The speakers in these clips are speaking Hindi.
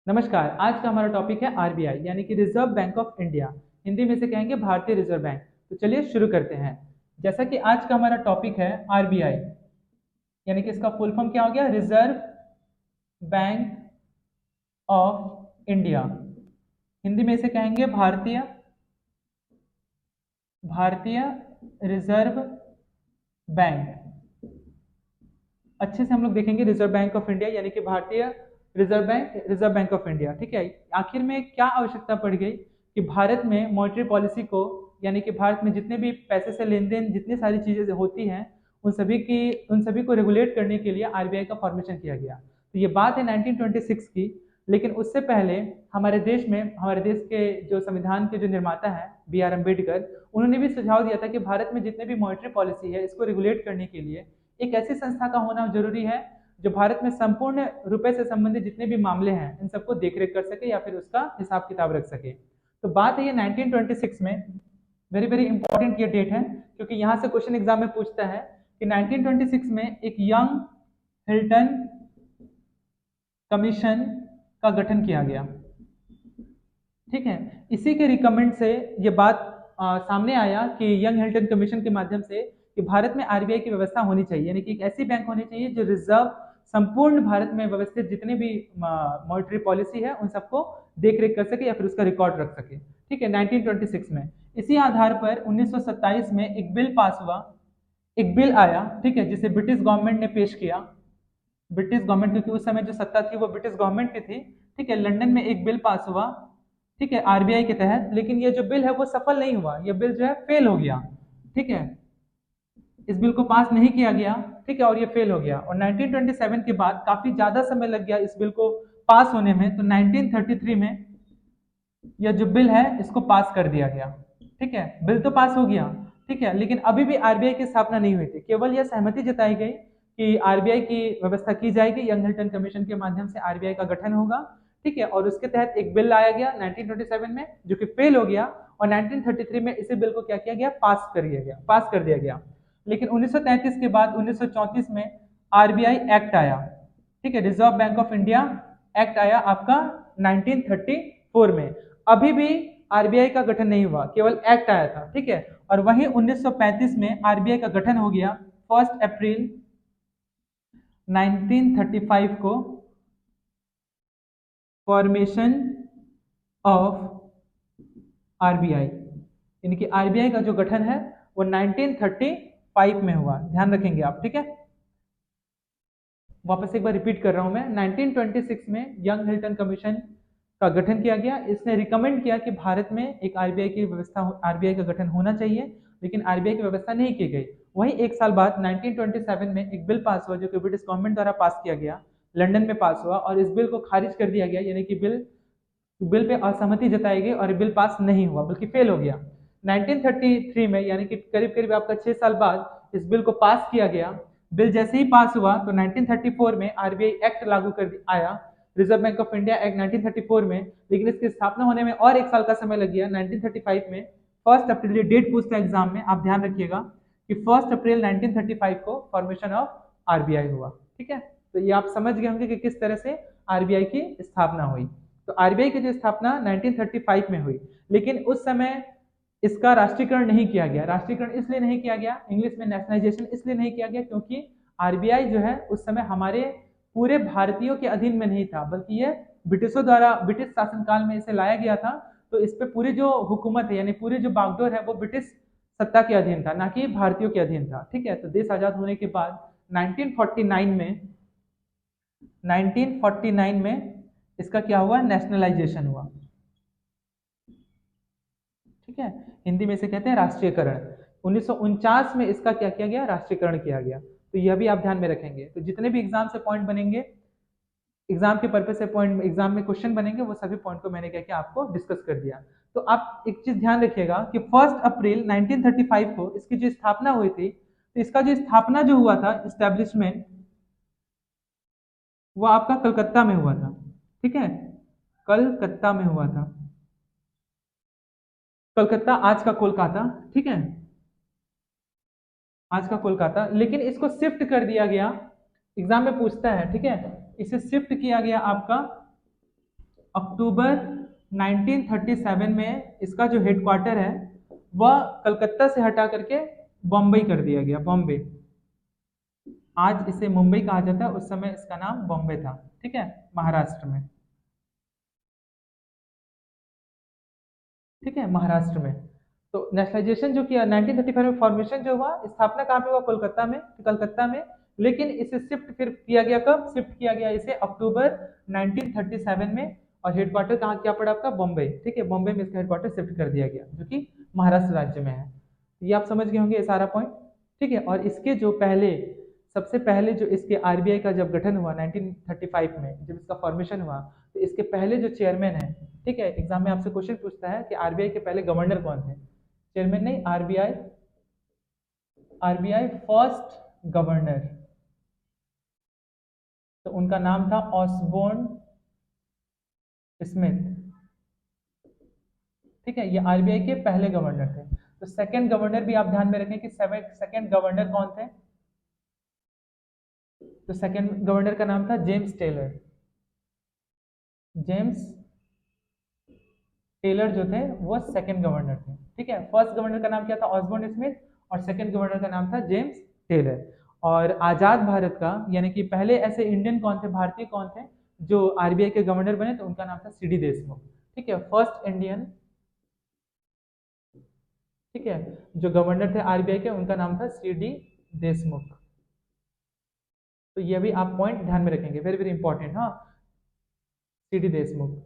नमस्कार। आज का हमारा टॉपिक है आरबीआई यानी कि reserve bank of India. Hindi में से कहेंगे भारतीय रिजर्व बैंक। तो चलिए शुरू करते हैं। जैसा कि आज का हमारा टॉपिक है आरबीआई यानी कि इसका फुल फॉर्म क्या हो गया, reserve bank of India. Hindi में इसे कहेंगे भारतीय भारतीय रिजर्व बैंक। अच्छे से हम लोग देखेंगे रिजर्व बैंक ऑफ इंडिया यानी कि भारतीय रिजर्व बैंक ऑफ इंडिया। ठीक है, आखिर में क्या आवश्यकता पड़ गई कि भारत में मॉनेटरी पॉलिसी को यानी कि भारत में जितने भी पैसे से लेन देन जितनी सारी चीजें होती हैं उन सभी को रेगुलेट करने के लिए आरबीआई का फॉर्मेशन किया गया। तो ये बात है 1926 की। लेकिन उससे पहले हमारे देश के जो संविधान के जो निर्माता हैं बी आर अम्बेडकर, उन्होंने भी सुझाव दिया था कि भारत में जितने भी मॉनेटरी पॉलिसी है इसको रेगुलेट करने के लिए एक ऐसी संस्था का होना जरूरी है जो भारत में संपूर्ण रुपए से संबंधित जितने भी मामले हैं इन सबको देखरेख कर सके या फिर उसका हिसाब किताब रख सके। तो बात है ये 1926 में। वेरी वेरी इंपॉर्टेंट ये डेट है क्योंकि यहाँ से क्वेश्चन एग्जाम में पूछता है कि 1926 में एक यंग हिल्टन कमीशन का गठन किया गया। ठीक है, इसी के रिकमेंड से ये बात सामने आया कि यंग हिल्टन कमीशन के माध्यम से कि भारत में आरबीआई की व्यवस्था होनी चाहिए यानी कि एक ऐसी बैंक होनी चाहिए जो रिजर्व संपूर्ण भारत में व्यवस्थित जितने भी मॉनेटरी पॉलिसी है उन सबको देख रेख कर सके या फिर उसका रिकॉर्ड रख सके। ठीक है, 1926 में इसी आधार पर 1927 में एक बिल पास हुआ, एक बिल आया। ठीक है, जिसे ब्रिटिश गवर्नमेंट ने पेश किया। ब्रिटिश गवर्नमेंट, क्योंकि उस समय जो सत्ता थी वो ब्रिटिश गवर्नमेंट की थी। ठीक है, लंदन में एक बिल पास हुआ, ठीक है, आरबीआई के तहत। लेकिन ये जो बिल है वो सफल नहीं हुआ, ये बिल जो है फेल हो गया। ठीक है, इस बिल को पास नहीं किया गया। ठीक है, और ये फेल हो गया। और 1927 के बाद काफी ज्यादा समय लग गया इस बिल को पास होने में। तो 1933 में यह जो बिल है इसको पास कर दिया गया। ठीक है, बिल तो पास हो गया। ठीक है, लेकिन अभी भी आरबीआई की स्थापना नहीं हुई थी। केवल यह सहमति जताई गई कि आरबीआई की व्यवस्था की जाएगी, यंग हिल्टन कमीशन के माध्यम से आरबीआई का गठन होगा। ठीक है, और उसके तहत एक बिल लाया गया 1927 में जो कि फेल हो गया। और 1933 में इसी बिल को क्या किया गया, पास कर दिया गया। लेकिन 1933 के बाद 1934 में आरबीआई एक्ट आया। ठीक है, reserve bank of India act आया आपका 1934 में। अभी भी आरबीआई का गठन नहीं हुआ, केवल एक्ट आया था। ठीक है, और वहीं 1935 में आरबीआई का गठन हो गया। 1 अप्रैल 1935 को फॉर्मेशन ऑफ आरबीआई यानी कि आरबीआई का जो गठन है वो 1935 में हुआ। ध्यान रखेंगे आप। ठीक है, वापस एक बार रिपीट कर रहा हूं मैं। 1926 में यंग हिल्टन कमीशन का गठन किया गया। इसने रिकमेंड किया कि भारत में एक आरबीआई का गठन होना चाहिए, लेकिन आरबीआई की व्यवस्था नहीं की गई। वहीं एक साल बाद 1927 में एक बिल पास हुआ जो कि ब्रिटिश गवर्नमेंट द्वारा पास किया गया, लंदन में पास हुआ, और इस बिल को खारिज कर दिया गया यानी कि बिल पे असहमति जताई गई और बिल पास नहीं हुआ बल्कि फेल हो गया। 1933 में यानी कि करीब करीब आपका 6 साल बाद इस बिल को पास किया गया। बिल जैसे ही पास हुआ तो 1934 में आरबीआई एक्ट लागू कर आया, reserve bank of India act 1934 में। लेकिन इसकी स्थापना होने में और एक साल का समय लग गया 1935 में। 1 अप्रैल, ये डेट पूछता है एग्जाम में, आप ध्यान रखिएगा कि 1 अप्रैल 1935 को फॉर्मेशन ऑफ आरबीआई हुआ। ठीक है, तो ये आप समझ गए होंगे कि किस तरह से आरबीआई की स्थापना हुई। तो आरबीआई की जो स्थापना 1935 में हुई, लेकिन उस समय इसका राष्ट्रीयकरण नहीं किया गया। राष्ट्रीयकरण इसलिए नहीं किया गया, इंग्लिश में नेशनलाइजेशन इसलिए नहीं किया गया क्योंकि आरबीआई जो है उस समय हमारे पूरे भारतीयों के अधीन में नहीं था, बल्कि ये ब्रिटिशों द्वारा ब्रिटिश शासनकाल में इसे लाया गया था। तो इस पे पूरी जो हुकूमत है यानी पूरी जो बागडोर है वो ब्रिटिश सत्ता के अधीन था, ना कि भारतीयों के अधीन था। ठीक है, तो देश आजाद होने के बाद 1949 में इसका क्या हुआ, नेशनलाइजेशन हुआ। ठीक है, हिंदी में इसे कहते हैं राष्ट्रीयकरण। 1949 में इसका क्या किया गया, राष्ट्रीयकरण किया गया। तो यह भी आप ध्यान में रखेंगे। तो जितने भी एग्जाम से पॉइंट बनेंगे, एग्जाम के पर्पज से पॉइंट, एग्जाम में क्वेश्चन बनेंगे, वो सभी पॉइंट को मैंने क्या किया, आपको डिस्कस कर दिया। तो आप एक चीज ध्यान रखिएगा कि 1 अप्रैल 1935 को इसकी जो स्थापना हुई थी, तो इसका जो स्थापना जो हुआ था, इस्टेब्लिशमेंट, वो आपका कलकत्ता में हुआ था। ठीक है, कलकत्ता में हुआ था। कलकत्ता आज का कोलकाता। ठीक है, आज का कोलकाता। लेकिन इसको शिफ्ट कर दिया गया, एग्जाम में पूछता है। ठीक है, इसे शिफ्ट किया गया आपका अक्टूबर 1937 में इसका जो हेडक्वार्टर है वह कलकत्ता से हटा करके बॉम्बे कर दिया गया, बॉम्बे। आज इसे मुंबई कहा जाता है, उस समय इसका नाम बॉम्बे था, ठीक है, महाराष्ट्र में। ठीक है, महाराष्ट्र में। तो नेशनलाइजेशन जो किया 1935 में, फॉर्मेशन जो हुआ, स्थापना कहाँ पे हुआ, कोलकाता में, कलकत्ता में। लेकिन इसे शिफ्ट फिर किया गया, कब शिफ्ट किया गया इसे, अक्टूबर 1937 में। और हेडक्वार्टर कहाँ क्या पड़ा आपका, बॉम्बे। ठीक है, बॉम्बे में इसका हेडक्वार्टर शिफ्ट कर दिया गया, जो कि महाराष्ट्र राज्य में है। ये आप समझ गए होंगे ये सारा पॉइंट। ठीक है, और इसके जो पहले, सबसे पहले जो इसके आरबीआई का जब गठन हुआ 1935 में, जब इसका फॉर्मेशन हुआ, तो इसके पहले जो चेयरमैन है, ठीक है, एग्जाम में आपसे क्वेश्चन पूछता है कि आरबीआई के पहले गवर्नर कौन थे, चेयरमैन नहीं, आरबीआई, आरबीआई फर्स्ट गवर्नर, तो उनका नाम था ऑसबोर्न स्मिथ। ठीक है, ये आरबीआई के पहले गवर्नर थे। तो सेकंड गवर्नर भी आप ध्यान में रखें कि सेकंड गवर्नर कौन थे। तो सेकंड गवर्नर का नाम था जेम्स टेलर। जेम्स टेलर जो थे वो सेकंड गवर्नर थे। ठीक है, फर्स्ट गवर्नर का नाम क्या था, ऑसबोर्न स्मिथ, और सेकंड गवर्नर का नाम था जेम्स टेलर। और आजाद भारत का, यानी कि पहले ऐसे इंडियन कौन थे, भारतीय कौन थे जो आरबीआई के गवर्नर बने, तो उनका नाम था सीडी देशमुख। ठीक है, फर्स्ट इंडियन, ठीक है, जो गवर्नर थे आरबीआई के, उनका नाम था सीडी देशमुख। तो ये भी आप पॉइंट ध्यान में रखेंगे, वेरी वेरी इंपॉर्टेंट। हाँ, सीडी देशमुख।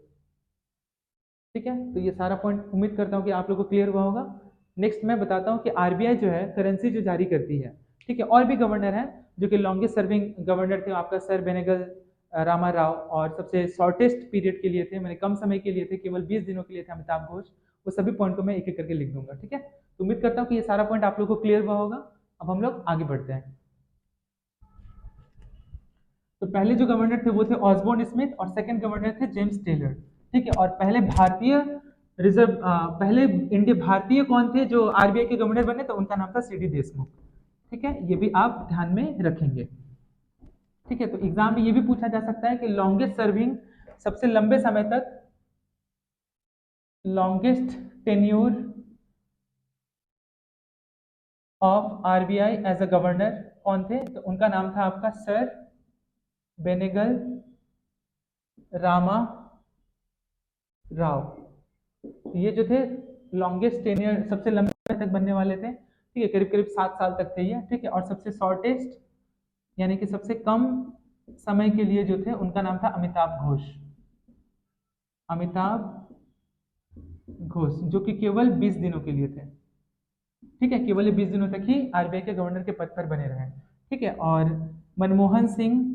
ठीक है, तो ये सारा पॉइंट उम्मीद करता हूँ कि आप लोगों को क्लियर हुआ होगा। नेक्स्ट मैं बताता हूँ कि आरबीआई जो है करेंसी जो जारी करती है। ठीक है, और भी गवर्नर हैं जो कि लॉन्गेस्ट सर्विंग गवर्नर थे, आपका सर बेनेगल रामा राव, और सबसे शॉर्टेस्ट पीरियड के लिए थे, मैंने कम समय के लिए थे, केवल 20 दिनों के लिए थे, अमिताभ घोष। वो सभी पॉइंट को मैं एक एक करके लिख दूंगा। ठीक है, तो उम्मीद करता हूँ कि ये सारा पॉइंट आप लोगों को क्लियर हुआ होगा। अब हम लोग आगे बढ़ते हैं। तो पहले जो गवर्नर थे वो थे ऑसबोर्न स्मिथ, और सेकंड गवर्नर थे जेम्स टेलर। ठीक है, और पहले भारतीय रिजर्व, पहले इंडिया भारतीय कौन थे जो आरबीआई के गवर्नर बने, तो उनका नाम था सीडी देशमुख। ठीक है, ये भी आप ध्यान में रखेंगे। ठीक है, तो एग्जाम में ये भी पूछा जा सकता है कि लॉन्गेस्ट सर्विंग, सबसे लंबे समय तक, longest tenure of RBI as a governor कौन थे, तो उनका नाम था आपका सर बेनेगल रामा राव। ये जो थे लॉन्गेस्ट टेन्योर, सबसे लंबे समय तक बनने वाले थे। ठीक है, करीब करीब 7 साल तक थे ये। ठीक है, और सबसे शॉर्टेस्ट, यानी कि सबसे कम समय के लिए जो थे, उनका नाम था अमिताभ घोष। अमिताभ घोष, जो कि केवल 20 दिनों के लिए थे। ठीक है, केवल 20 दिनों तक ही आरबीआई के गवर्नर के पद पर बने रहे। ठीक है, और मनमोहन सिंह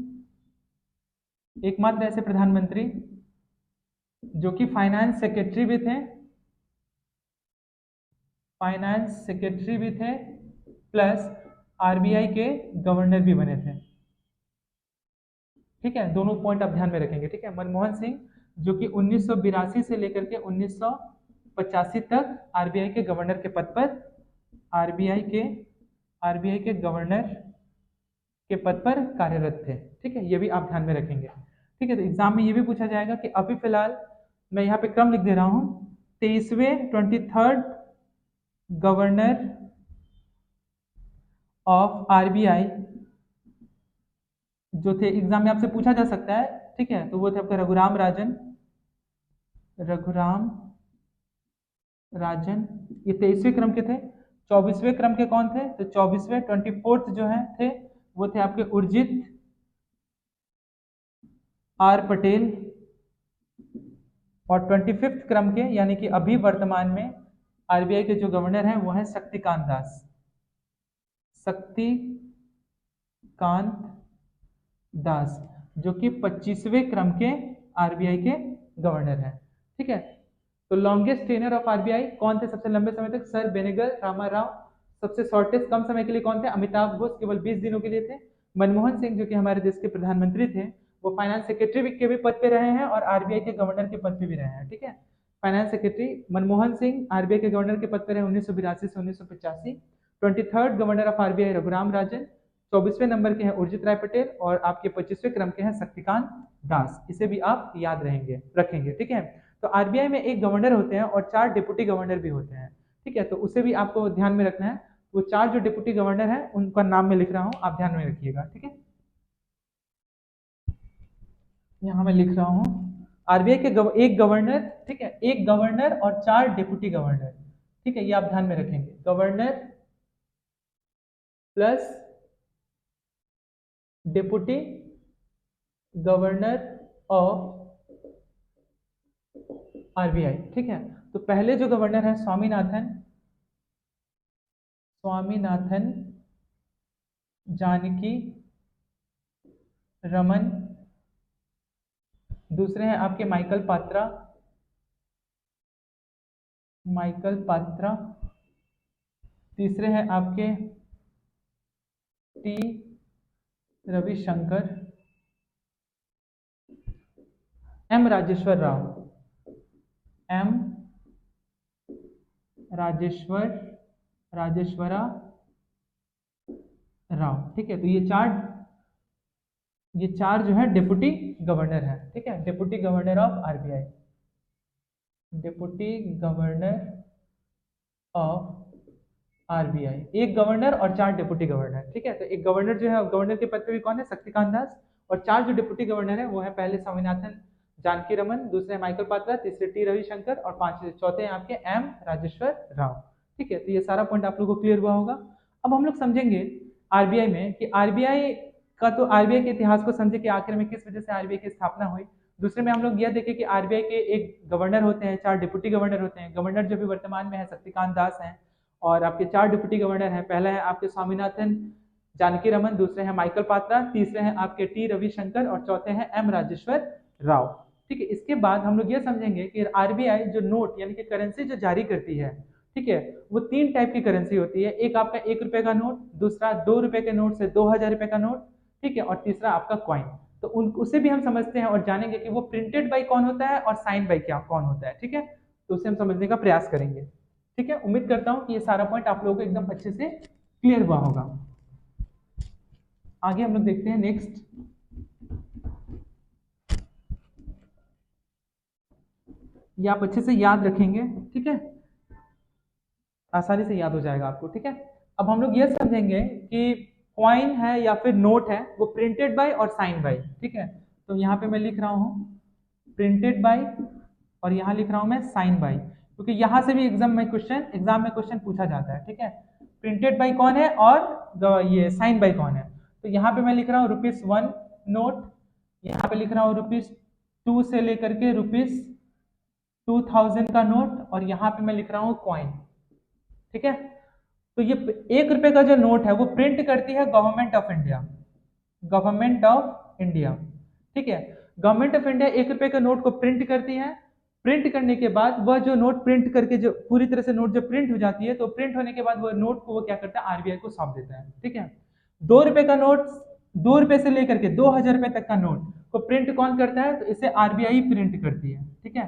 एकमात्र ऐसे प्रधानमंत्री जो कि फाइनेंस सेक्रेटरी भी थे, फाइनेंस सेक्रेटरी भी थे, प्लस आरबीआई के गवर्नर भी बने थे। ठीक है, दोनों पॉइंट आप ध्यान में रखेंगे। ठीक है, मनमोहन सिंह जो कि 1982 से लेकर के 1985 तक आरबीआई के गवर्नर के पद पर, आरबीआई के आरबीआई के गवर्नर के पद पर कार्यरत थे। ठीक है, ये भी आप ध्यान में रखेंगे। ठीक है, तो एग्जाम में ये भी पूछा जाएगा कि अभी फिलहाल मैं यहाँ पे क्रम लिख दे रहा हूँ, 23वें 23rd गवर्नर ऑफ आरबीआई जो थे, एग्जाम में आपसे पूछा जा सकता है। ठीक है, तो वो थे आपका रघुराम राजन, रघुराम राजन। ये 23वें क्रम के थे। 24वें क्रम के कौन थे, तो 24वें 24th जो है थे, वो थे आपके उर्जित आर पटेल। और 25th क्रम के, यानी कि अभी वर्तमान में आरबीआई के जो गवर्नर हैं वो हैं शक्तिकांत दास, शक्तिकांत दास, जो कि 25वें क्रम के आरबीआई के गवर्नर हैं। ठीक है, तो लॉन्गेस्ट टेन्योर ऑफ आरबीआई कौन थे सबसे लंबे समय तक, सर बेनेगल रामा राव। सबसे शॉर्टेस्ट कम समय के लिए कौन थे, अमिताभ घोष, केवल 20 दिनों के लिए थे। मनमोहन सिंह जो कि हमारे देश के प्रधानमंत्री थे, वो फाइनेंस सेक्रेटरी के भी पद पे रहे हैं और आरबीआई के गवर्नर के पद पे भी रहे हैं। ठीक है, finance secretary Manmohan Singh RBI के गवर्नर के पद पे रहे 1982 से 1985। 23rd governor of RBI Raghuram Rajan, 24वें नंबर के हैं उर्जित राय पटेल और आपके 25वें क्रम के हैं शक्तिकांत दास। इसे भी आप याद रखेंगे। ठीक है, तो आरबीआई में एक गवर्नर होते हैं और 4 डिप्टी गवर्नर भी होते हैं। ठीक है, तो उसे भी आपको ध्यान में रखना है। वो 4 जो डिप्टी गवर्नर है उनका नाम मैं लिख रहा हूँ, आप ध्यान में रखिएगा। ठीक है, यहाँ मैं लिख रहा हूँ आरबीआई के एक गवर्नर, ठीक है, एक गवर्नर और 4 डिप्टी गवर्नर। ठीक है, ये आप ध्यान में रखेंगे, governor plus deputy governor of RBI. ठीक है, तो पहले जो गवर्नर है स्वामीनाथन जानकी रमन, दूसरे हैं आपके माइकल पात्रा, तीसरे हैं आपके टी रविशंकर, एम राजेश्वर राव, राजेश्वरा राव। ठीक है, तो ये चार जो है डिप्टी गवर्नर है। ठीक है, deputy governor of RBI, deputy governor of RBI, एक गवर्नर और 4 डिप्टी गवर्नर। ठीक है, तो एक गवर्नर जो है, गवर्नर के पद पे भी कौन है, शक्तिकांत दास, और 4 जो डिप्टी गवर्नर है वो है पहले स्वामीनाथन जानकी रमन, दूसरे माइकल पात्रा, तीसरे टी रविशंकर और चौथे हैं आपके एम राजेश्वर राव। ठीक है, तो ये सारा पॉइंट आप लोगों को क्लियर हुआ होगा। अब हम लोग समझेंगे आरबीआई में कि आरबीआई का, तो आरबीआई के इतिहास को समझे कि आखिर में किस वजह से आरबीआई की स्थापना हुई। दूसरे में हम लोग यह देखें कि आरबीआई के एक गवर्नर होते हैं, 4 डिप्टी गवर्नर होते हैं। गवर्नर जो भी वर्तमान में है शक्तिकांत दास हैं, और आपके 4 डिप्टी गवर्नर हैं। पहला है आपके स्वामीनाथन जानकी रमन, दूसरे हैं माइकल पात्रा, तीसरे हैं आपके टी रविशंकर और चौथे हैं एम राजेश्वर राव। ठीक है, इसके बाद हम लोग ये समझेंगे कि आरबीआई जो नोट यानी कि करेंसी जो जारी करती है, ठीक है, वो 3 टाइप की करेंसी होती है। एक आपका 1 रुपए का नोट, दूसरा 2 रुपए के नोट से 2000 रुपए का नोट, ठीक है, और तीसरा आपका कॉइन। तो उसे भी हम समझते हैं और जानेंगे कि वो प्रिंटेड बाई कौन होता है और साइन बाई कौन होता है। ठीक है, तो उसे हम समझने का प्रयास करेंगे। ठीक है, उम्मीद करता हूं कि ये सारा पॉइंट आप लोगों को एकदम अच्छे से क्लियर हुआ होगा। आगे हम लोग देखते हैं नेक्स्ट। ये आप अच्छे से याद रखेंगे, ठीक है, आसानी से याद हो जाएगा आपको। ठीक है, अब हम लोग ये समझेंगे कि कॉइन है या फिर नोट है वो प्रिंटेड बाय और साइन बाय। ठीक है, तो यहाँ पे मैं लिख रहा हूँ प्रिंटेड बाय और यहाँ लिख रहा हूँ मैं साइन बाय, क्योंकि यहाँ से भी एग्जाम में क्वेश्चन पूछा जाता है। ठीक है, प्रिंटेड बाय कौन है और ये साइन बाय कौन है। तो यहाँ पे मैं लिख रहा हूँ ₹1 नोट, यहाँ पे लिख रहा हूँ ₹2 से लेकर के ₹2000 का नोट, और यहाँ पे मैं लिख रहा हूँ कॉइन। ठीक है, तो ये 1 रुपए का जो नोट है वो प्रिंट करती है गवर्नमेंट ऑफ इंडिया। ठीक है, गवर्नमेंट ऑफ इंडिया 1 रुपए के नोट को प्रिंट करती है। प्रिंट करने के बाद वह जो नोट प्रिंट करके जो पूरी तरह से नोट जो प्रिंट हो जाती है, तो प्रिंट होने के बाद वो नोट को वो क्या करता है, आरबीआई को सौंप देता है। ठीक है, 2 रुपए का नोट, 2 रुपए से लेकर के 2000 रुपए तक का नोट को प्रिंट कौन करता है, तो इसे आरबीआई प्रिंट करती है। ठीक है,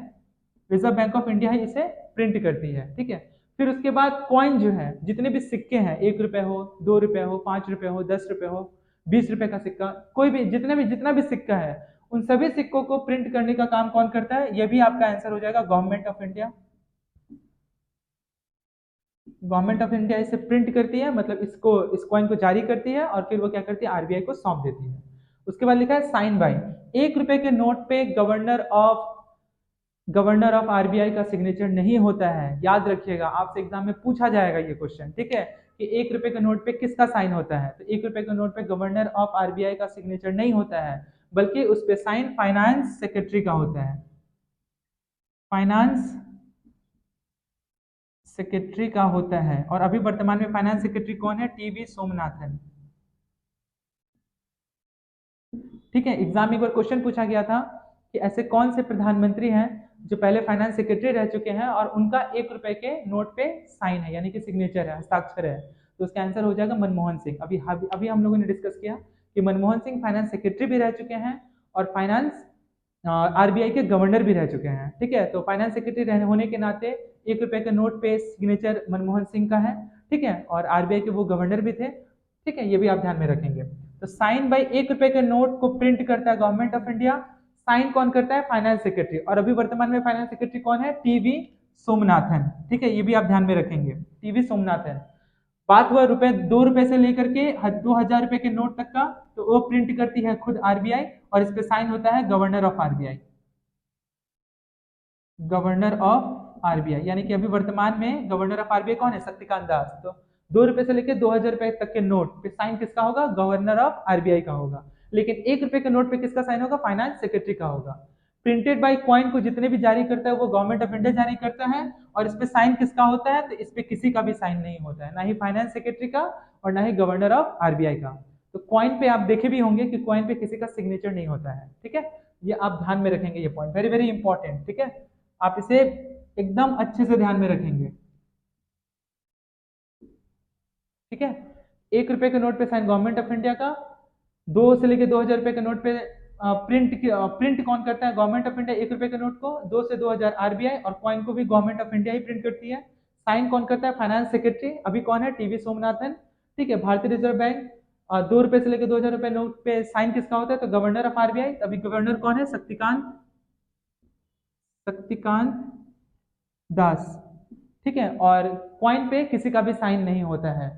रिजर्व बैंक ऑफ इंडिया ही इसे प्रिंट करती है। ठीक है, फिर उसके बाद कॉइन जो है, जितने भी सिक्के हैं, 1 रुपए हो, 2 रुपए हो, 5 रुपए हो, 10 रुपए हो, 20 रुपए का सिक्का, कोई भी जितना भी सिक्का है, उन सभी सिक्कों को प्रिंट करने का काम कौन करता है, यह भी आपका आंसर हो जाएगा government of India. Government of India इसे प्रिंट करती है, मतलब इस कॉइन को जारी करती है और फिर वो क्या करती है, आरबीआई को सौंप देती है। उसके बाद लिखा है साइन बाय। 1 रुपए के नोट पे गवर्नर ऑफ आरबीआई का सिग्नेचर नहीं होता है। याद रखिएगा, आपसे एग्जाम में पूछा जाएगा ये क्वेश्चन। ठीक है, कि 1 रुपए के नोट पे किसका साइन होता है, तो 1 रुपए के नोट पे गवर्नर ऑफ आरबीआई का सिग्नेचर नहीं होता है, बल्कि उस पे साइन फाइनेंस सेक्रेटरी का होता है। फाइनेंस सेक्रेटरी का होता है, और अभी वर्तमान में फाइनेंस सेक्रेटरी कौन है, टीवी सोमनाथन। ठीक है, एग्जाम में एक बार क्वेश्चन पूछा गया था कि ऐसे कौन से प्रधानमंत्री हैं जो पहले फाइनेंस सेक्रेटरी रह चुके हैं और उनका 1 रुपए के नोट पे साइन है, यानी कि सिग्नेचर है, हस्ताक्षर है। तो उसका आंसर हो जाएगा मनमोहन सिंह। अभी हम लोगों ने डिस्कस किया कि मनमोहन सिंह फाइनेंस सेक्रेटरी भी रह चुके हैं और फाइनेंस आरबीआई के गवर्नर भी रह चुके हैं। ठीक है, तो फाइनेंस सेक्रेटरी होने के नाते 1 रुपए के नोट पे सिग्नेचर मनमोहन सिंह का है। ठीक है, और आरबीआई के वो गवर्नर भी थे। ठीक है, ये भी आप ध्यान में रखेंगे। तो साइन बाई 1 रुपए के नोट को प्रिंट करता है गवर्नमेंट ऑफ इंडिया। साइन कौन करता है? Finance secretary. और अभी वर्तमान में फाइनेंस सेक्रेटरी कौन है? टीवी सोमनाथन। ठीक है, ये भी आप ध्यान में रखेंगे, टीवी सोमनाथन। बात हुआ रुपए 2 रुपए से लेकर के 2000 रुपए के नोट तक का, तो वो प्रिंट करती है खुद आरबीआई, और इस पे साइन होता है governor of RBI. Governor of RBI, यानी कि अभी वर्तमान में गवर्नर ऑफ आरबीआई कौन है? शक्तिकांत दास। तो 2 रुपए से लेकर 2000 रुपए तक के नोट पे साइन किसका होगा? गवर्नर ऑफ आरबीआई का होगा। लेकिन 1 रुपए के नोट पे किसका साइन होगा? फाइनेंस सेक्रेटरी का होगा। प्रिंटेड बाई कॉइन को जितने भी जारी करता है वो गवर्नमेंट ऑफ इंडिया जारी करता है, और इस पे साइन किसका होता है? तो इस पे किसी का भी साइन नहीं होता है, ना ही फाइनेंस सेक्रेटरी का और ना ही गवर्नर ऑफ आरबीआई का। तो कॉइन पे आप देखे भी होंगे कि कॉइन पे किसी का सिग्नेचर नहीं होता है। ठीक है, ये आप ध्यान में रखेंगे, ये पॉइंट वेरी वेरी इंपॉर्टेंट। ठीक है, आप इसे एकदम अच्छे से ध्यान में रखेंगे। ठीक है, 1 रुपए के नोट पे साइन गवर्नमेंट ऑफ इंडिया का, 2 से लेके 2000 रुपए के नोट पे प्रिंट कौन करता है? गवर्नमेंट ऑफ इंडिया 1 रुपए के नोट को, 2 से 2000 आरबीआई, और कॉइन को भी government of India he print करती है। साइन कौन करता है? Finance secretary. अभी कौन है? टीवी सोमनाथन। ठीक है, भारतीय रिजर्व बैंक 2 रुपए से लेकर 2000 रुपए नोट पे साइन किसका होता है? तो गवर्नर ऑफ आरबीआई। अभी गवर्नर कौन है? शक्तिकांत शक्तिकांत दास। ठीक है, और कॉइन पे किसी का भी साइन नहीं होता है,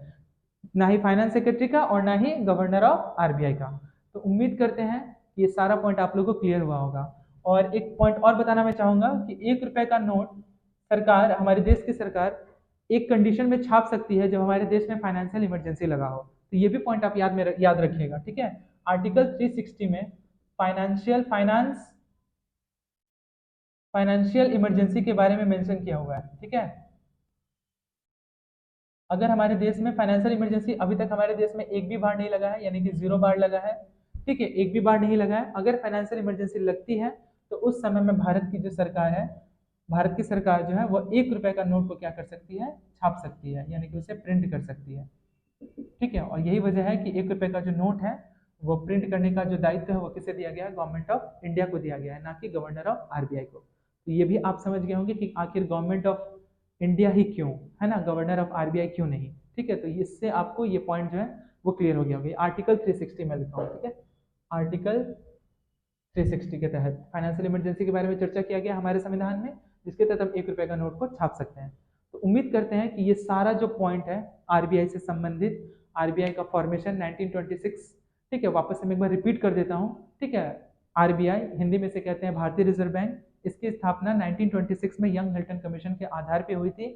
ना ही फाइनेंस सेक्रेटरी का और ना ही गवर्नर ऑफ आरबीआई का। तो उम्मीद करते हैं कि ये सारा पॉइंट आप लोगों को क्लियर हुआ होगा। और एक पॉइंट और बताना मैं चाहूंगा कि 1 रुपए का नोट सरकार, हमारे देश की सरकार एक कंडीशन में छाप सकती है जब हमारे देश में फाइनेंशियल इमरजेंसी लगा हो। तो ये भी पॉइंट आप याद रखिएगा। ठीक है, आर्टिकल 360 में फाइनेंशियल इमरजेंसी के बारे में मेंशन किया हुआ है। ठीक है, अगर हमारे देश में फाइनेंशियल इमरजेंसी, अभी तक हमारे देश में एक भी बार नहीं लगा है, यानी कि 0 बार लगा है। ठीक है, एक भी बार नहीं लगा है। अगर फाइनेंशियल इमरजेंसी लगती है तो उस समय में भारत की जो सरकार है, भारत की सरकार जो है वो 1 रुपए का नोट को क्या कर सकती है? छाप सकती है, यानी कि उसे प्रिंट कर सकती है। ठीक है, और यही वजह है कि 1 रुपए का जो नोट है वो प्रिंट करने का जो दायित्व है वो किसे दिया गया है? गवर्नमेंट ऑफ इंडिया को दिया गया है, ना कि गवर्नर ऑफ आरबीआई को। तो ये भी आप समझ गए होंगे कि आखिर गवर्नमेंट ऑफ इंडिया ही क्यों, है ना, गवर्नर ऑफ आरबीआई क्यों नहीं। ठीक है, तो इससे आपको ये पॉइंट जो है वो क्लियर हो गया होगा। आर्टिकल 360 में लिखा हूँ। ठीक है, आर्टिकल 360 के तहत फाइनेंशियल इमरजेंसी के बारे में चर्चा किया गया हमारे संविधान में, जिसके तहत हम 1 रुपए का नोट को छाप सकते हैं। तो उम्मीद करते हैं कि ये सारा जो पॉइंट है आरबीआई से संबंधित, आरबीआई का फॉर्मेशन 1926, ठीक है, वापस से मैं एक बार रिपीट कर देता हूँ। ठीक है, आरबीआई हिंदी में से कहते हैं भारतीय रिजर्व बैंक। इसकी स्थापना 1926 में यंग हिल्टन कमीशन के आधार पर हुई थी।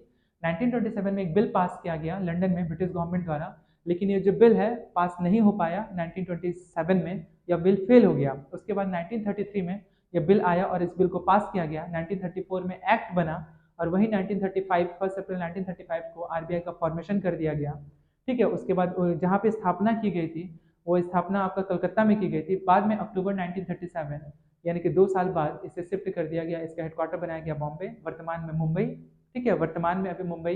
1927 में एक बिल पास किया गया लंदन में ब्रिटिश गवर्नमेंट द्वारा, लेकिन ये जो बिल है पास नहीं हो पाया 1927 में, यह बिल फेल हो गया। उसके बाद 1933 में यह बिल आया और इस बिल को पास किया गया। 1934 में एक्ट बना, और वही 1935 1 अप्रैल 1935 को आरबीआई का फॉर्मेशन कर दिया गया। ठीक है, उसके बाद जहाँ पे स्थापना की गई थी वो स्थापना आपका कलकत्ता में की गई थी। बाद में अक्टूबर 1937 यानी कि 2 साल बाद इसे शिफ्ट कर दिया गया, इसका हेडक्वार्टर बनाया गया बॉम्बे, वर्तमान में मुंबई। ठीक है, वर्तमान में अभी मुंबई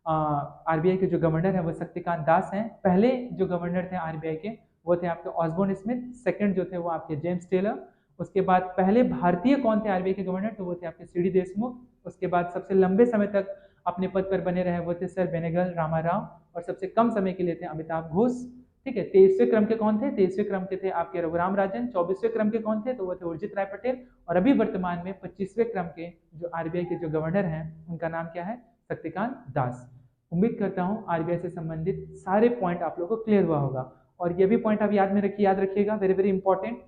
आरबीआई के जो गवर्नर है वो शक्तिकांत दास हैं। पहले जो गवर्नर थे आरबीआई के वो थे आपके ऑसबोर्न स्मिथ, सेकंड जो थे वो आपके जेम्स टेलर। उसके बाद पहले भारतीय कौन थे आरबीआई के गवर्नर? तो वो थे आपके सीडी देशमुख। उसके बाद सबसे लंबे समय तक अपने पद पर बने रहे वो थे सर बेनेगल रामाराव, और सबसे कम समय के लिए थे अमिताभ घोष। ठीक है, 23वें क्रम के कौन थे? 23वें क्रम के थे आपके रघुराम राजन। 24वें क्रम के कौन थे? तो वो थे उर्जित राय पटेल। और अभी वर्तमान में 25वें क्रम के जो आरबीआई के जो गवर्नर हैं उनका नाम क्या है? शक्तिकांत दास। उम्मीद करता हूँ आरबीआई से संबंधित सारे पॉइंट आप लोगों को क्लियर हुआ होगा। और ये भी पॉइंट आप याद रखिएगा, वेरी वेरी इंपॉर्टेंट,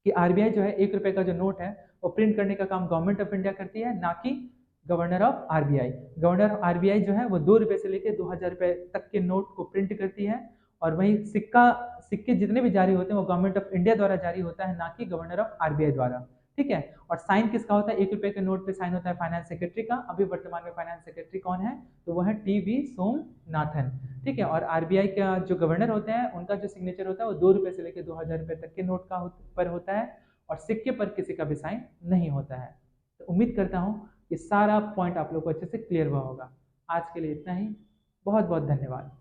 कि आरबीआई जो है 1 रुपए का जो नोट है वो प्रिंट करने का काम गवर्नमेंट ऑफ इंडिया करती है, ना कि governor of RBI. Governor of RBI जो है वो 2 रुपए से लेकर 2000 रुपए तक के नोट को प्रिंट करती है, और वहीं सिक्के जितने भी जारी होते हैं वो गवर्नमेंट ऑफ इंडिया द्वारा जारी होता है, ना कि गवर्नर ऑफ आरबीआई द्वारा। ठीक है, और साइन किसका होता है? 1 रुपए के नोट पे साइन होता है फाइनेंस सेक्रेटरी का। अभी वर्तमान में फाइनेंस सेक्रेटरी कौन है? तो वह है टीवी सोमनाथन। ठीक है, और आरबीआई का जो गवर्नर होते हैं उनका जो सिग्नेचर होता है वो 2 रुपए से लेकर 2000 रुपए तक के नोट का पर होता है, और सिक्के पर किसी का भी साइन नहीं होता है। तो उम्मीद करता हूँ ये सारा पॉइंट आप लोग को अच्छे से क्लियर हुआ होगा। आज के लिए इतना ही, बहुत बहुत धन्यवाद।